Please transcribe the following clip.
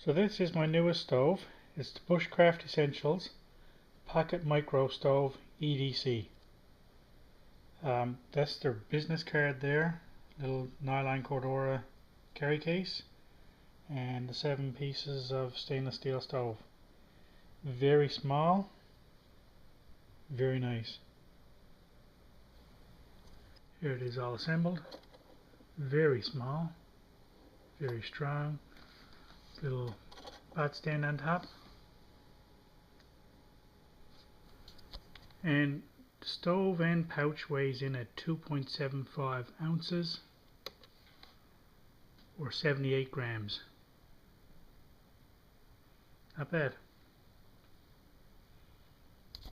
So this is my newest stove. It's the Bushcraft Essentials Pocket Micro Stove EDC. That's their business card there, little nylon Cordura carry case, and the 7 pieces of stainless steel stove. Very small, very nice. Here it is all assembled. Very small, very strong. Little pot stand on top, and the stove and pouch weighs in at 2.75 ounces or 78 grams. Not bad.